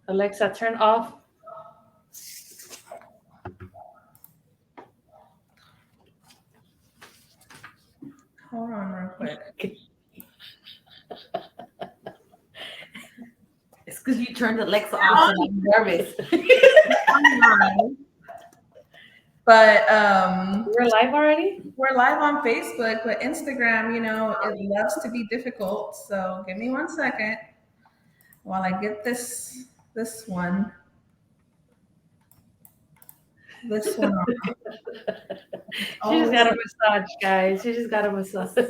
Alexa, turn off. Hold on real quick. It's because you turned Alexa off and I'm nervous. Online. But We're live already? we're live on Facebook, but Instagram, it loves to be difficult. So give me 1 second while I get this one. This one on. She just got a Oh, massage, guys. She just got a massage. So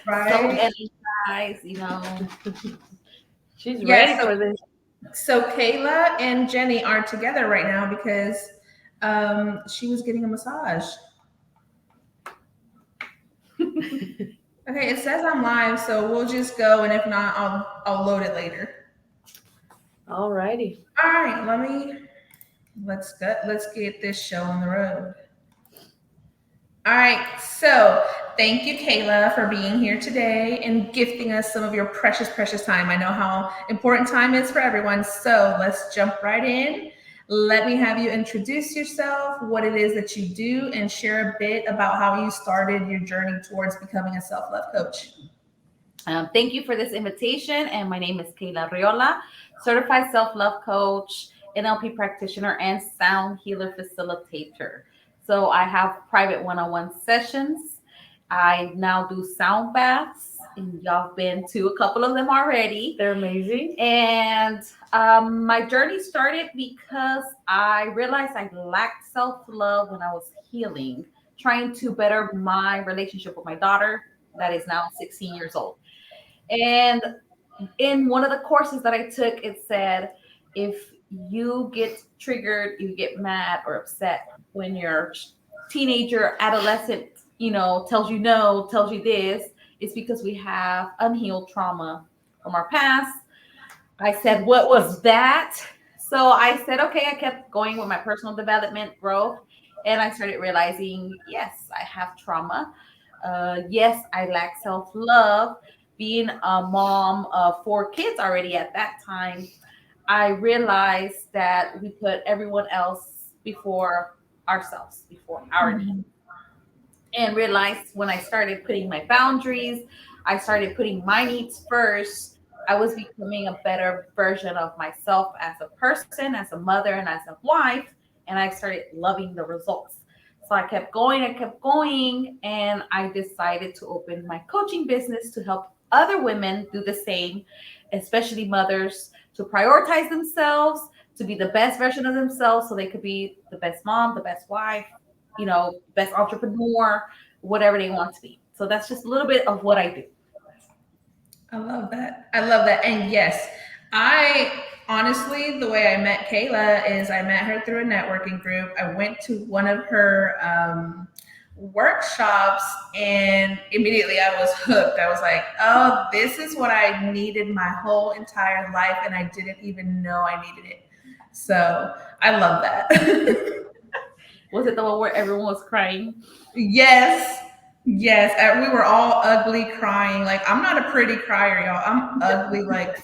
right. energized. She's Yeah, ready for this. so Kayla and Jenny are together right now because she was getting a massage. Okay, it says I'm live, so we'll just go, and if not, I'll load it later. Alrighty. All right, let's get this show on the road. All right, so thank you, Kayla, for being here today and gifting us some of your precious, precious time. I know how important time is for everyone, so let's jump right in. Let me have you introduce yourself, what it is that you do, and share a bit about how you started your journey towards becoming a self-love coach. Thank you for this invitation. And my name is Keila Riola, certified self-love coach, NLP practitioner, and sound healer facilitator. So I have private one-on-one sessions. I now do sound baths, and y'all have been to a couple of them already. They're amazing. And my journey started because I realized I lacked self-love when I was healing, trying to better my relationship with my daughter that is now 16 years old. And in one of the courses that I took, it said, if you get triggered, you get mad or upset when your teenager, adolescent, tells you no, tells you this, it's because we have unhealed trauma from our past. I said, what was that? So I said, okay, I kept going with my personal development growth. And I started realizing, yes, I have trauma. Yes, I lack self love. Being a mom of 4 kids already at that time, I realized that we put everyone else before ourselves, before our needs. Mhm. And realized when I started putting my boundaries, I started putting my needs first. I was becoming a better version of myself as a person, as a mother, and as a wife. And I started loving the results. So I kept going, and I decided to open my coaching business to help other women do the same, especially mothers, to prioritize themselves, to be the best version of themselves so they could be the best mom, the best wife, best entrepreneur, whatever they want to be. So that's just a little bit of what I do. I love that. I love that. And yes, I honestly, the way I met Kayla is I met her through a networking group. I went to one of her workshops and immediately I was hooked. I was like, oh, this is what I needed my whole entire life. And I didn't even know I needed it. So I love that. Was it the one where everyone was crying? Yes. Yes. We were all ugly crying. Like I'm not a pretty crier, y'all. I'm ugly. Like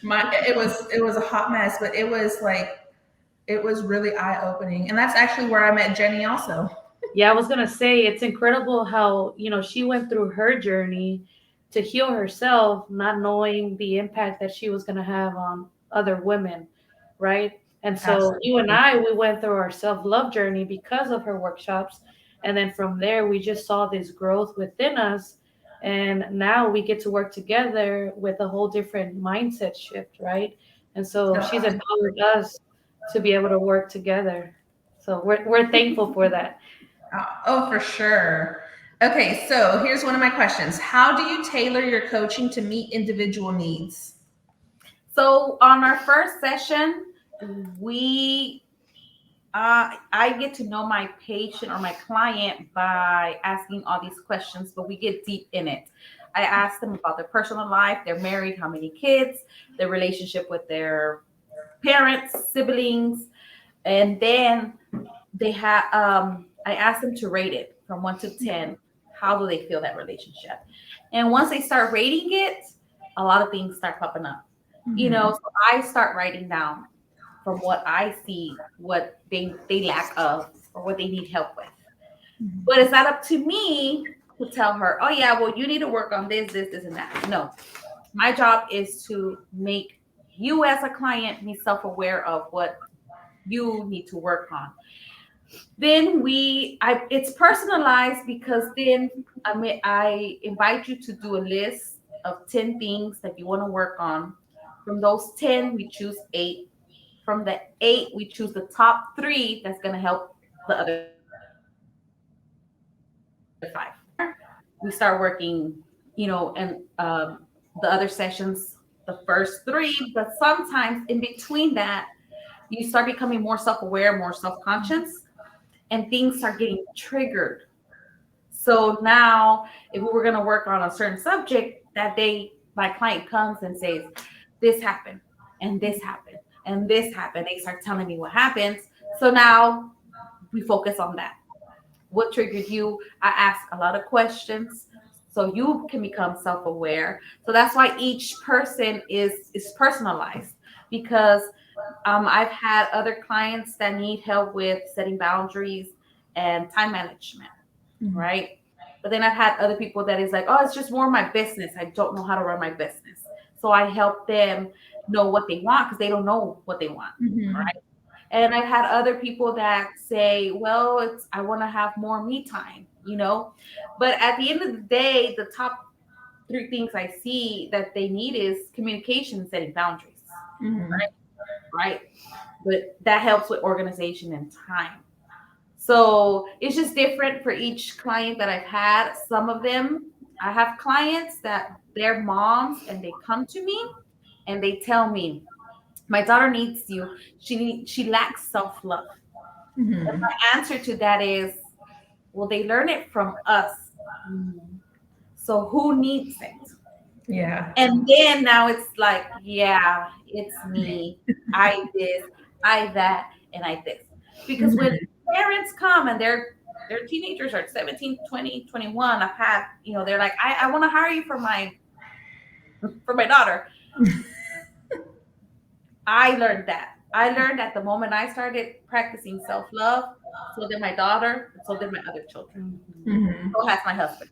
it was a hot mess, but it was really eye opening. And that's actually where I met Jenny also. Yeah, I was gonna say it's incredible how, she went through her journey to heal herself, not knowing the impact that she was gonna have on other women, right? And so you and Absolutely. I, we went through our self-love journey because of her workshops. And then from there, we just saw this growth within us. And now we get to work together with a whole different mindset shift, right? And so she's So, empowered us to be able to work together. So we're thankful for that. oh, for sure. Okay, so here's one of my questions. How do you tailor your coaching to meet individual needs? So on our first session, we I get to know my patient or my client by asking all these questions, but we get deep in it. I ask them about their personal life, they're married, how many kids, their relationship with their parents, siblings, and then they have I ask them to rate it from 1 to 10. how do they feel that relationship? And once they start rating it, a lot of things start popping up. So I start writing down from what I see, what they lack of or what they need help with. But it's not up to me to tell her, oh yeah, well, you need to work on this, and that. No, my job is to make you as a client be self-aware of what you need to work on. Then it's personalized because then I invite you to do a list of 10 things that you want to work on. From those 10, we choose 8. From the 8, we choose the top 3 that's going to help the other 5. We start working, and the other sessions, the first 3, but sometimes in between that, you start becoming more self-aware, more self-conscious, and things start getting triggered. So now, if we were going to work on a certain subject, that day my client comes and says, this happened, and this happened, and this happened. They start telling me what happens. So now we focus on that. What triggered you? I ask a lot of questions so you can become self-aware. So that's why each person is personalized, because I've had other clients that need help with setting boundaries and time management, right? But then I've had other people that is like, oh, it's just more my business. I don't know how to run my business. So I help them know what they want because they don't know what they want, right? And I've had other people that say, well, I want to have more me time, But at the end of the day, the top 3 things I see that they need is communication, setting boundaries, right? But that helps with organization and time. So it's just different for each client that I've had. Some of them, I have clients that they're moms and they come to me and they tell me, my daughter needs you. She lacks self-love. And my answer to that is, well, they learn it from us. So who needs it? Yeah. And then now it's like, yeah, it's me. I this, I that, and I this. Because when parents come and they're teenagers are 17, 20, 21, I've had, they're like, I want to hire you for my daughter. I learned that. I learned that the moment I started practicing self-love, so did my daughter, and so did my other children. So has my husband.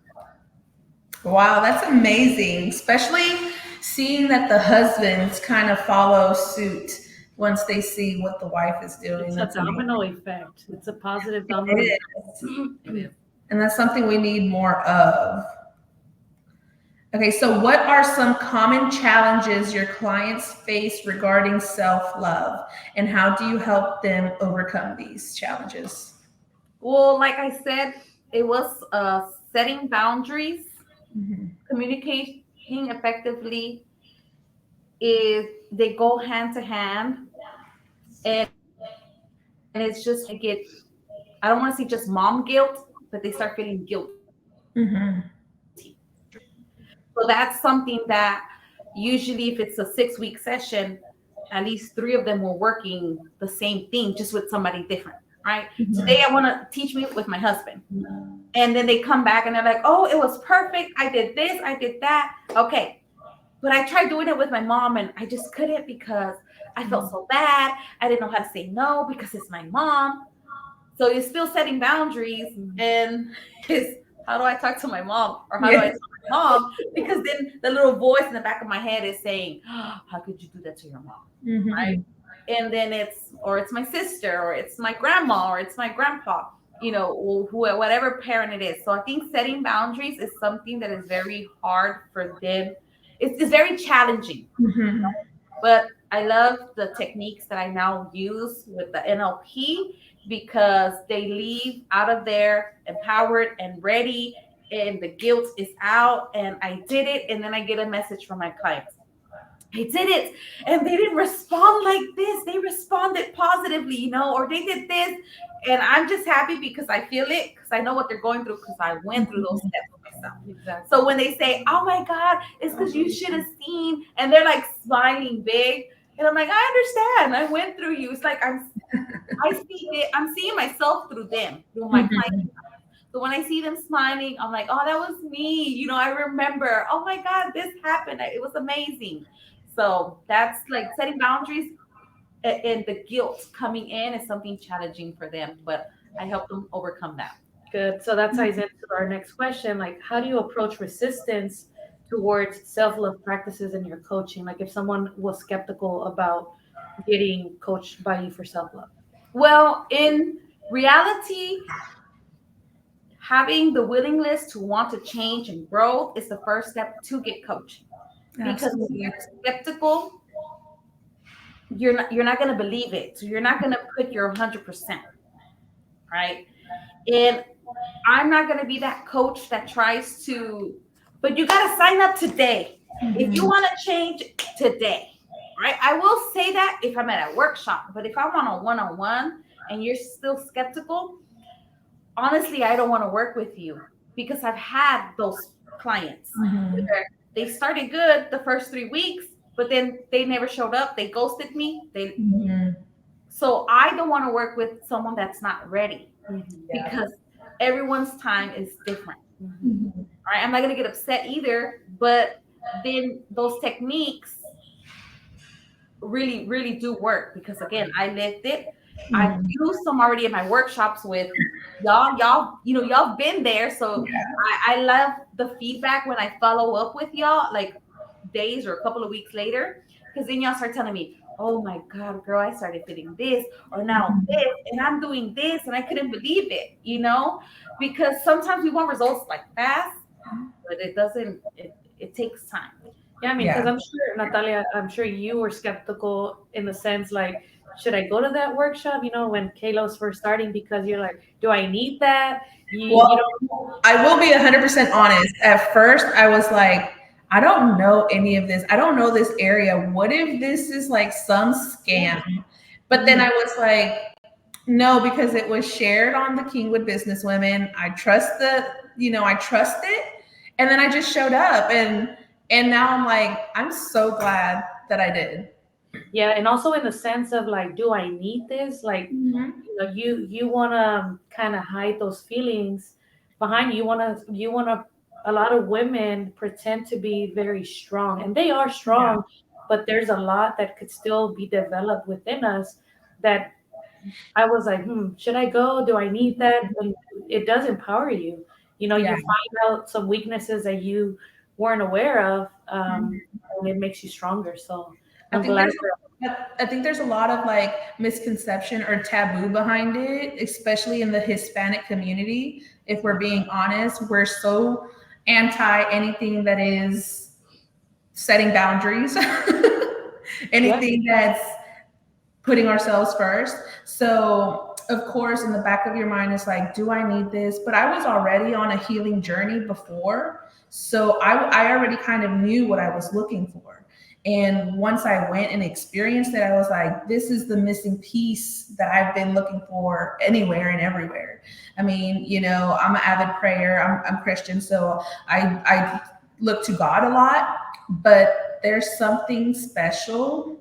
Wow, that's amazing. Especially seeing that the husbands kind of follow suit once they see what the wife is doing. It's that's a domino effect. It's a positive domino effect. And that's something we need more of. Okay, so what are some common challenges your clients face regarding self-love, and how do you help them overcome these challenges? Well, like I said, it was setting boundaries, communicating effectively. They go hand to hand, and it's just I don't want to say just mom guilt, but they start feeling guilty. So that's something that usually, if it's a 6-week session, at least 3 of them were working the same thing, just with somebody different, right? Today, I want to teach me with my husband. And then they come back and they're like, oh, it was perfect. I did this, I did that. Okay. But I tried doing it with my mom and I just couldn't because I felt so bad. I didn't know how to say no because it's my mom. So you're still setting boundaries, and it's, how do I talk to my mom, or how do I talk to my mom? Because then the little voice in the back of my head is saying, oh, how could you do that to your mom? Right? And then it's my sister, or it's my grandma, or it's my grandpa, whatever parent it is. So I think setting boundaries is something that is very hard for them. It's very challenging. But I love the techniques that I now use with the NLP, because they leave out of there empowered and ready, and the guilt is out, and I did it. And then I get a message from my clients. I did it, and they didn't respond like this. They responded positively, or they did this. And I'm just happy because I feel it, because I know what they're going through, because I went through those steps myself. Exactly. So when they say, oh my God, it's because you should have seen, and they're like smiling big. And I'm like, I understand. I went through you. It's like I see it. I'm seeing myself through them, through my clients. So So when I see them smiling, I'm like, oh, that was me. I remember, oh my God, this happened. It was amazing. So that's like setting boundaries, and the guilt coming in is something challenging for them, but I help them overcome that. Good. So that ties into our next question. Like, how do you approach resistance towards self-love practices in your coaching? Like, if someone was skeptical about getting coached by you for self-love. Well, in reality, having the willingness to want to change and grow is the first step to get coaching. Because if Absolutely. you're skeptical, you're not going to believe it. So you're not going to put your 100%, right? And I'm not going to be that coach that tries to, but you got to sign up today. If you Mhm. want to change today, right? I will say that if I'm at a workshop, but if I'm on a one-on-one and you're still skeptical, honestly, I don't want to work with you because I've had those clients Mhm. where they started good the first 3 weeks, but then they never showed up. They ghosted me. Mhm. So I don't want to work with someone that's not ready Mhm. Yeah. because everyone's time is different. Mhm. Mhm. All right. I'm not going to get upset either, but then those techniques really, really do work because again, I lived it. I've Mhm. used some already in my workshops with y'all, y'all been there. So I love the feedback when I follow up with y'all, like days or a couple of weeks later, because then y'all start telling me, oh my God, girl, I started feeling this or now Mhm. this, and I'm doing this, and I couldn't believe it, because sometimes we want results like fast, but it doesn't, it takes time. Yeah, I mean, because Yeah. I'm sure, Natalia, I'm sure you were skeptical in the sense like, should I go to that workshop? When Keila was first starting, because you're like, do I need that? You Well, don't. I will be 100% honest. At first, I was like, I don't know any of this. I don't know this area. What if this is like some Yeah. scam? But then I Mhm. was like, no, because it was shared on the Kingwood Businesswomen. I trust it. And then I just showed up, and now I'm like, I'm so glad that I did. Yeah, and also in the sense of like, do I need this? Like, Mhm. you want to kind of hide those feelings behind you. You want to. A lot of women pretend to be very strong, and they are Yeah. strong, but there's a lot that could still be developed within us that I was like, should I go? Do I need that? And it does empower you. Yeah. You find out some weaknesses that you weren't aware of, Mhm. and it makes you stronger. So I I'm think glad there's I think there's a lot of like misconception or taboo behind it, especially in the Hispanic community. If we're being honest, we're so anti anything that is setting boundaries, yeah. anything that's putting ourselves first. So, of course, in the back of your mind, it's like, do I need this? But I was already on a healing journey before. So I already kind of knew what I was looking for. And once I went and experienced it, I was like, this is the missing piece that I've been looking for anywhere and everywhere. I mean, I'm an avid prayer, I'm Christian. So I look to God a lot, but there's something special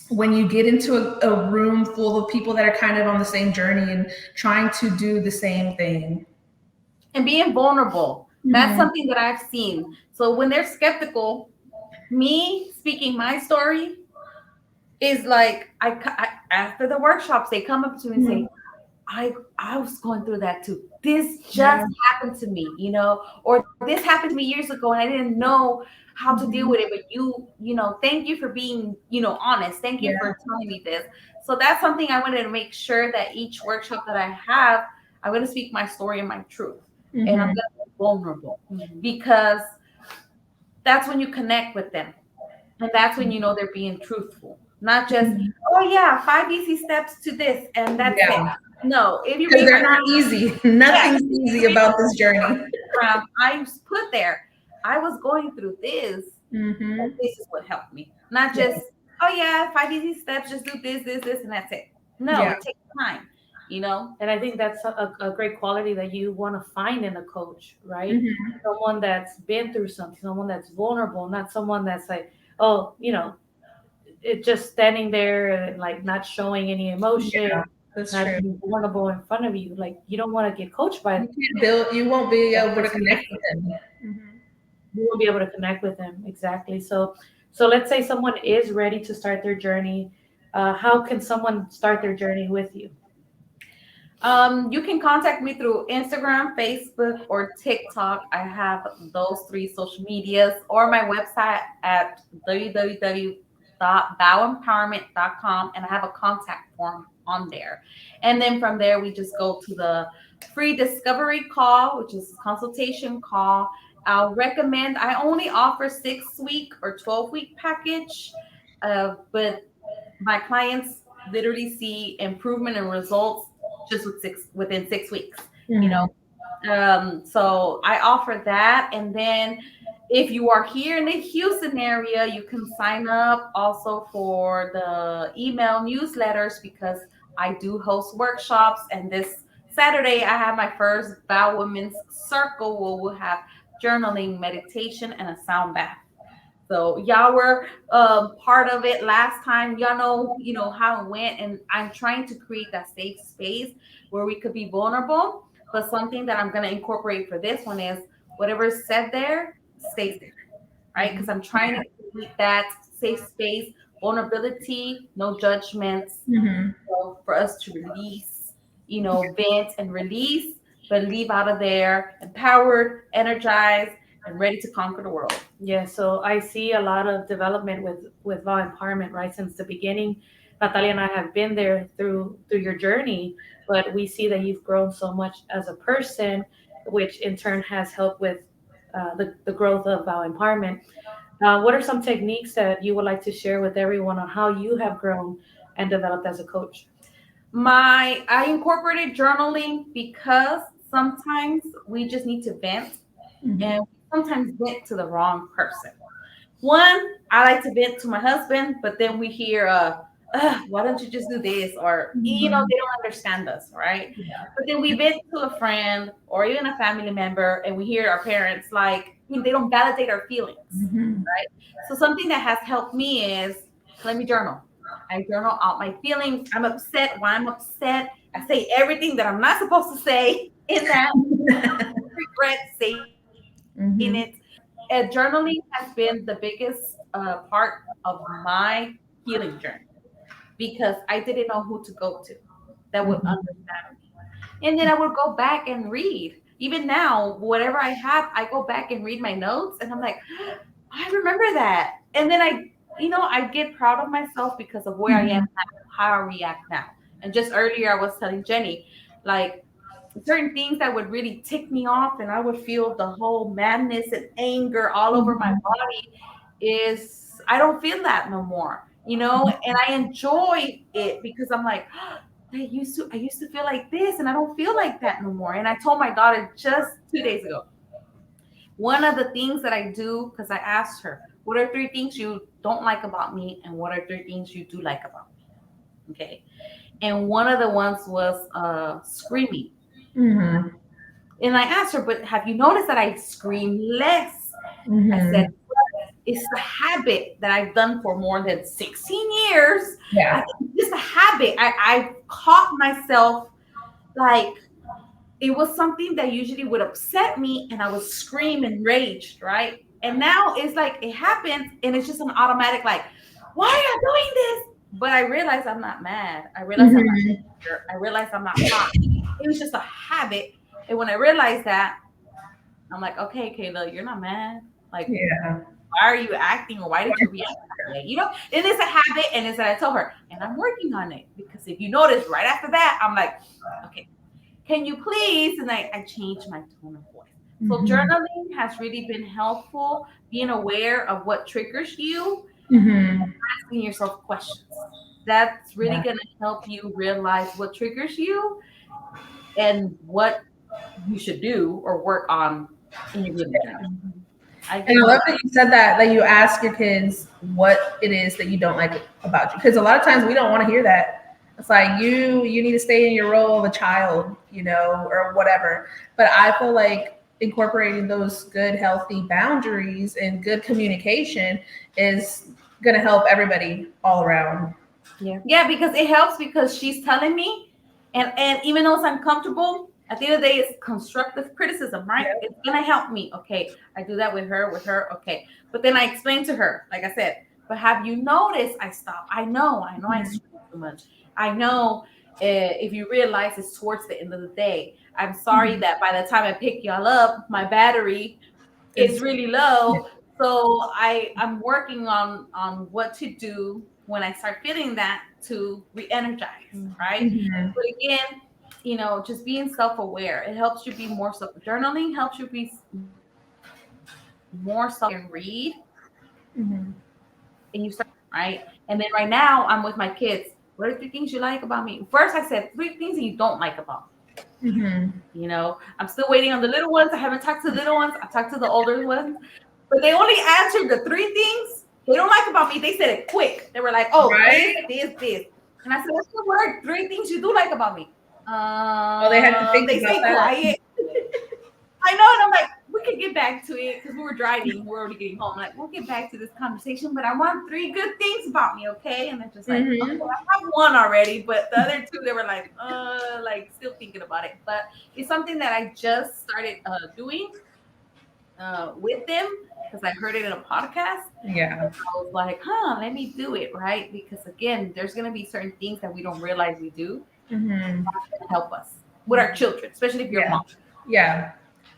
when you get into a room full of people that are kind of on the same journey and trying to do the same thing. And being vulnerable. That's Mhm. something that I've seen. So when they're skeptical, me speaking my story is like after the workshops, they come up to me and say, Mhm. I was going through that too. This Yeah. just happened to me, or this happened to me years ago and I didn't know how to deal Mhm. with it. But thank you for being, honest. Thank you Yeah. for telling me this. So that's something I wanted to make sure that each workshop that I have, I'm going to speak my story and my truth. And I'm going Mhm. to be vulnerable Mhm. because that's when you connect with them. And that's when you know they're being truthful, not just, Mhm. oh yeah, 5 easy steps to this and that's it. Yeah. No, if you Because read they're my not easy. yeah, Nothing's if you easy read about this journey. I put there, I was going through this, and Hmm. this is what helped me. Not Yeah. just, oh yeah, 5 easy steps, just do this, and that's it. No, Yeah. it takes time. And I think that's a great quality that you want to find in a coach, right? Hmm. Someone that's been through something, someone that's vulnerable, not someone that's like, oh, it just standing there and like not showing any emotion. Yeah. That's not true. being vulnerable in front of you. Like you don't want to get coached by You can't build. You won't be that able to person connect next to with you. them. Mhm. You won't be able to connect with them exactly. So let's say someone is ready to start their journey. How can someone start their journey with you? You can contact me through Instagram, Facebook, or TikTok. I have those three social medias, or my website at www.vowempowerment.com, and I have a contact form on there. And then from there, we just go to the free discovery call, which is a consultation call. I'll recommend. I only offer 6 week or 12 week package, but my clients literally see improvement and results just within 6 weeks. You know, Mhm. so I offer that, and then if you are here in the Houston area, you can sign up also for the email newsletters because I do host workshops. And this Saturday, I have my first Vow Women's Circle where we'll have journaling, meditation, and a sound bath. So y'all were part of it last time. Y'all know, how it went, and I'm trying to create that safe space where we could be vulnerable. But something that I'm going to incorporate for this one is whatever is said there stays there, right? Because I'm trying to create that safe space, vulnerability, no judgments, Mhm. for us to release, vent and release, but leave out of there empowered, energized, and ready to conquer the world. Yeah, so I see a lot of development with VOW Empowerment right since the beginning. Natalia and I have been there through your journey, but we see that you've grown so much as a person, which in turn has helped with the growth of VOW Empowerment. What are some techniques that you would like to share with everyone on how you have grown and developed as a coach? I incorporated journaling because sometimes we just need to vent, Mhm. and we sometimes vent to the wrong person. One, I like to vent to my husband, but then we hear, why don't you just do this? Or, Mhm. they don't understand us, right? But then we vent to a friend or even a family member, and we hear our parents like, they don't validate our feelings, Mhm. right? So something that has helped me is let me journal. I journal out my feelings. I'm upset. Why I'm upset. I say everything that I'm not supposed to say in that. Regret saying it. Mhm. Journaling has been the biggest part of my healing journey because I didn't know who to go to that would Mhm. understand me. And then I would go back and read. Even now, whatever I have, I go back and read my notes and I'm like, I remember that. And then I get proud of myself because of where I am Mhm. now, how I react now. And just earlier, I was telling Jenny, like, certain things that would really tick me off and I would feel the whole madness and anger all over my Mhm. body is I don't feel that no more, and I enjoy it because I'm like, I used to feel like this and I don't feel like that no more. And I told my daughter just 2 days ago, one of the things that I do, because I asked her, what are three things you don't like about me and what are three things you do like about me? Okay. And one of the ones was screaming. Mhm. And I asked her, but have you noticed that I scream less? I said, Mhm. it's a habit that I've done for more than 16 years. I Yeah. think it's just a habit. I caught myself like it was something that usually would upset me and I would scream and rage, right? And now it's like it happens and it's just an automatic, like, why are you doing this? But I realize I'm not mad. I realize I'm not Mhm. angry. I realize I'm not hot. It was just a habit. And when I realized that, I'm like, okay, Kayla, you're not mad. Like, Yeah. why are you acting or why did you react that way? And it's a habit. And it's that I told her, and I'm working on it because if you notice right after that, I'm like, okay, can you please? And I changed my tone of voice. So Mhm. journaling has really been helpful, being aware of what triggers you, Mhm. asking yourself questions. That's really Yeah. going to help you realize what triggers you and what you should do or work on in your healing journey. I And give I you love that you said that you ask your kids what it is that you don't like about you. Because a lot of times we don't want to hear that. It's like you need to stay in your role of a child, or whatever. But I feel like incorporating those good, healthy boundaries and good communication is gonna help everybody all around. Yeah. Yeah, because it helps because she's telling me. And even though it's uncomfortable, at the end of the day, it's constructive criticism, right? Yep. It's gonna help me. Okay, I do that with her. Okay, but then I explain to her, like I said, but have you noticed? I stop. I know, I Mhm. scream too much. I know. If you realize it's towards the end of the day, I'm sorry Mhm. that by the time I pick y'all up, my battery is Is really low. So I'm working on what to do when I start feeling that to re-energize, right? Mhm. But again, just being self-aware, it helps you be more self journaling, helps you be more self-aware and read, Mhm. and you start, right? And then right now I'm with my kids. What are three things you like about me? First I said three things that you don't like about me. Mhm. I'm still waiting on the little ones. I haven't talked to the little ones. I talked to the older ones, but they only answered the three things they don't like about me. They said it quick. They were like, "Oh, Right? this," and I said, "What's the word? Three things you do like about me." Oh, they had to think They about stay that. quiet. I know, and I'm like, we could get back to it because we were driving. We're already getting home. Like, we'll get back to this conversation, but I want three good things about me, okay? And they're just like, okay, Mhm. I have one already, but the other two, they were like still thinking about it. But it's something that I just started doing with them because I heard it in a podcast. Yeah. I was like, let me do it, right? Because again, there's gonna be certain things that we don't realize we do Mhm. that help us with our children, especially if you're a Yeah. mom. Yeah.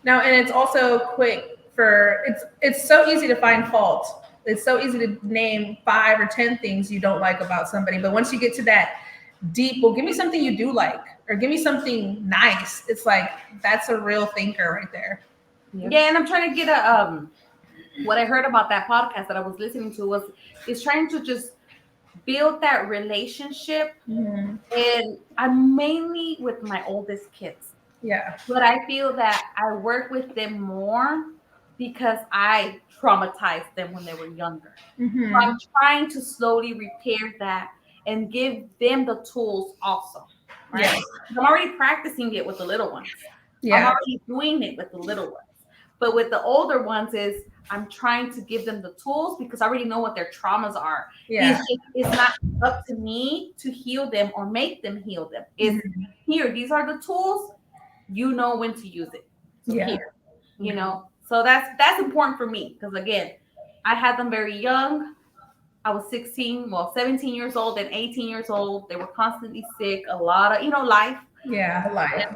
Now, and it's also quick for it's so easy to find fault. It's so easy to name 5 or 10 things you don't like about somebody, but once you get to that deep, well, give me something you do like, or give me something nice. It's like that's a real thinker right there. Yeah, and I'm trying to get a what I heard about that podcast that I was listening to was is trying to just build that relationship. Mhm. And I'm mainly with my oldest kids, Yeah. but I feel that I work with them more because I traumatized them when they were younger. So I'm Mhm. trying to slowly repair that and give them the tools also, Yeah. right? I'm already practicing it with the little ones. I'm Yeah. already doing it with the little ones. But with the older ones is I'm trying to give them the tools because I already know what their traumas are. Yeah. It's not up to me to heal them or make them heal them. It's Mhm. here, these are the tools, you know when to use it. So Yeah. here. So that's important for me because again, I had them very young. I was 16, well, 17 years old and 18 years old. They were constantly sick, a lot of, life. Yeah. Life.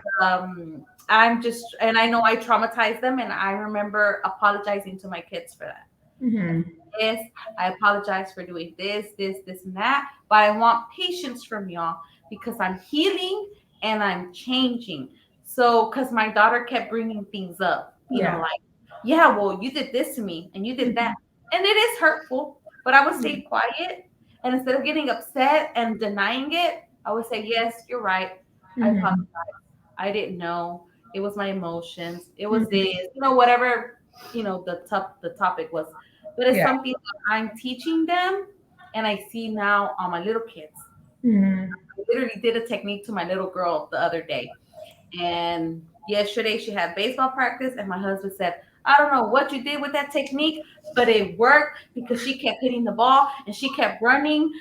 I'm just, and I know I traumatized them, and I remember apologizing to my kids for that. Mhm. Yes, I apologize for doing this, and that, but I want patience from y'all because I'm healing and I'm changing. So, because my daughter kept bringing things up, Yeah. like, yeah, well, you did this to me and you did that. Mhm. And it is hurtful, but I would stay quiet. And instead of getting upset and denying it, I would say, yes, you're right. I apologize. Mhm. I didn't know. It was my emotions. It was Mhm. this, whatever, the topic was. But it's Yeah. something that I'm teaching them and I see now on my little kids. Mhm. I literally did a technique to my little girl the other day. And yesterday she had baseball practice, and my husband said, I don't know what you did with that technique, but it worked because she kept hitting the ball and she kept running.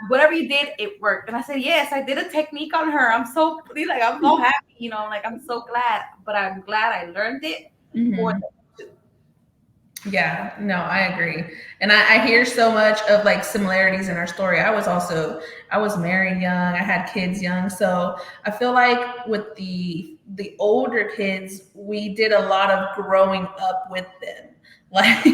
Whatever you did, it worked. And I said, yes, I did a technique on her. He's like, I'm so happy, like I'm so glad, but I'm glad I learned it for Mhm. them too. Yeah, no, I agree. And I hear so much of like similarities in our story. I was married young, I had kids young. So I feel like with the older kids, we did a lot of growing up with them. Like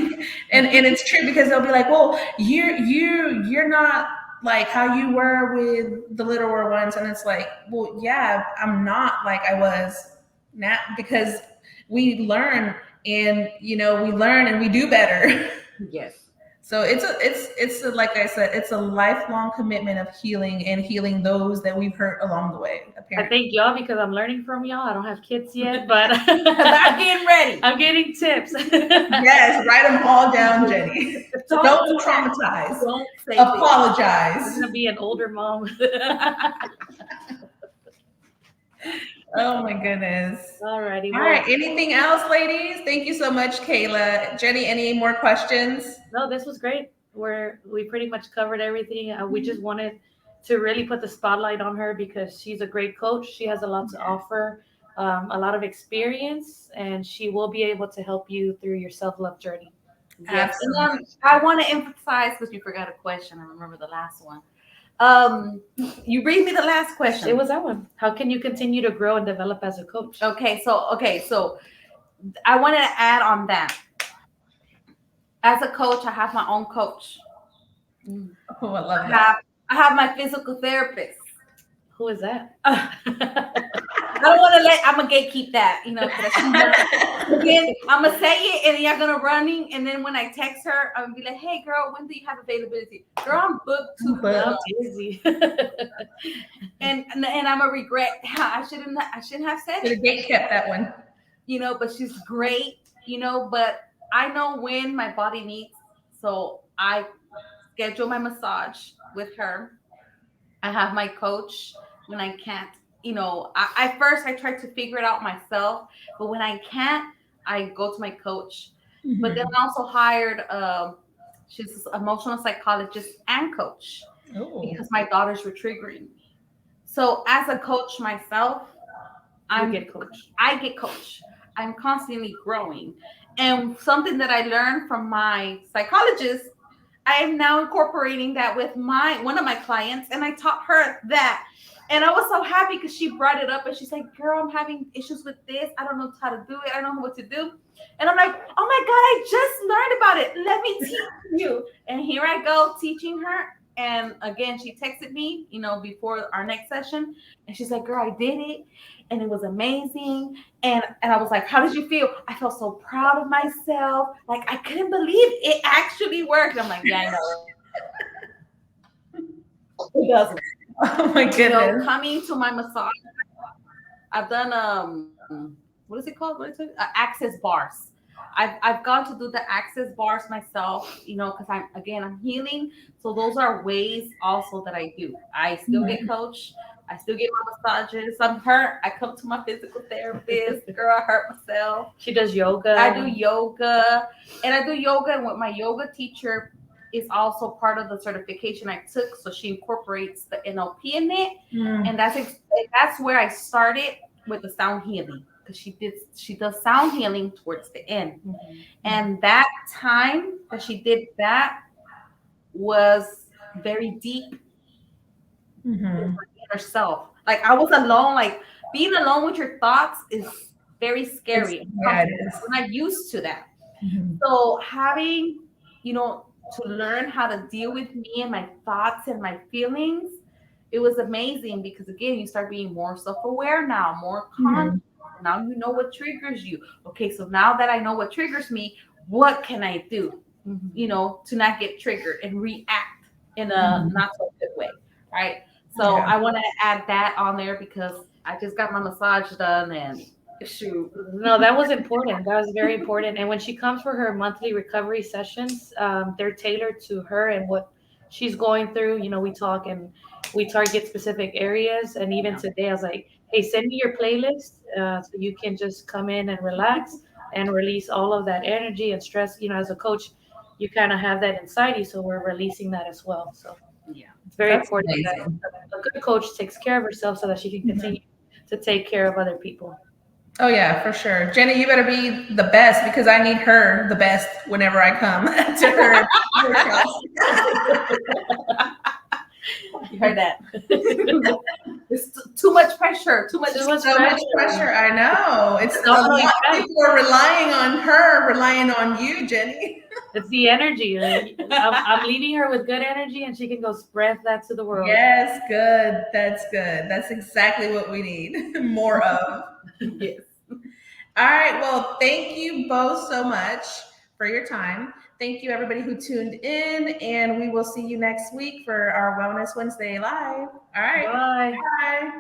and it's true because they'll be like, well, you're not like how you were with the littler ones. And it's like, well, yeah, I'm not like I was now because we learn and we learn and we do better. Yes. So like I said, it's a lifelong commitment of healing and healing those that we've hurt along the way, I apparently. thank y'all because I'm learning from y'all. I don't have kids yet, but I'm getting ready. I'm getting tips. Yes, write them all down, Jenny. Don't Don't traumatize. Don't say this. I'm Apologize. gonna be an older mom. Oh my goodness. Alrighty, All well, right. Anything else, ladies? Thank you so much, Kayla. Jenny, any more questions? no, this was great. We pretty much covered everything. We just wanted to really put the spotlight on her because she's a great coach. She has a lot to offer, a lot of experience, and she will be able to help you through your self love journey. Yes, and Absolutely. I want to emphasize because you forgot a question. I remember the last one. You read me the last question. It was that one. How can you continue to grow and develop as a coach? Okay, so I wanted to add on that. As a coach, I have my own coach. Mm. Oh, I love I that. have I have my physical therapist. Who is that? I don't want to let. I'm gonna gatekeep that, you know, because again, I'm gonna say it, and you're gonna running, and then when I text her, I'm gonna be like, "Hey, girl, when do you have availability? Girl, I'm booked 2 months, I'm busy. and I'm a regret. I shouldn't have said Should it, have gate kept that one. you know. But she's great, you know. But I know when my body needs, so I schedule my massage with her. I have my coach when I can't. You know, I first I try to figure it out myself, but when I can't, I go to my coach. But then I also hired she's an emotional psychologist and coach Oh. because my daughters were triggering me. So as a coach myself, You I'm get coached. I get coached. I'm constantly growing. And something that I learned from my psychologist, I am now incorporating that with my one of my clients, and I taught her that. And I was so happy because she brought it up and she's like, "Girl, I'm having issues with this. I don't know how to do it. I don't know what to do." And I'm like, "Oh my God, I just learned about it. Let me teach you." And here I go teaching her. And again, she texted me, you know, before our next session, and she's like, "Girl, I did it, and it was amazing." And I was like, "How did you feel?" I felt so proud of myself. Like I couldn't believe it actually worked. I'm like, "Yeah, I know it doesn't." Oh my You know, goodness. coming to my massage, I've done what is it called? What is it? Access bars. I've gone to do the access bars myself, you know, because I'm healing. So those are ways also that I do. I still get coached. I still get my massages. I'm hurt. I come to my physical therapist. Girl, I hurt myself. She does I do yoga. yoga, and I do yoga. And what my yoga teacher is also part of the certification I took, so she incorporates the NLP in it, Mm. and that's where I started with the sound healing because she does sound healing towards the end, Mhm. and that time that she did that was very deep with Mhm. my inner self. Like I was alone. Like being alone with your thoughts is very It's scary and yeah, it uncomfortable. is. We're not used to that. Mhm. So having, you know, to learn how to deal with me and my thoughts and my feelings, it was amazing because again, you start being more self-aware now, more conscious. Mhm. Now you know what triggers you. Okay, so now that I know what triggers me, what can I do? Mhm. You know, to not get triggered and react in a Mhm. not so good way, right? So Yeah. I want to add that on there because I just got my massage done and shoot. No, that was important. That was very important. And when she comes for her monthly recovery sessions, they're tailored to her and what she's going through. You know, we talk and we target specific areas. And even Yeah. today, I was like, hey, send me your playlist so you can just come in and relax and release all of that energy and stress. You know, as a coach, you kind of have that inside you. So we're releasing that as well. So Yeah. it's very That's important that amazing. a good coach takes care of herself so that she can Mhm. continue to take care of other people. Oh yeah, for sure. Jenny, you better be the best because I need her the best whenever I come to her workshops. You heard that? It's too much pressure. Too much. Too much So much pressure. pressure. I know. It's The a lot domino of effect. people are relying on her, relying on you, Jenny. It's the energy. Like, I'm leaving her with good energy, and she can go spread that to the world. Yes, good. That's good. That's exactly what we need more of. Yes. All right. Well, thank you both so much for your time. Thank you, everybody who tuned in, and we will see you next week for our Wellness Wednesday live. All right. Bye. Bye.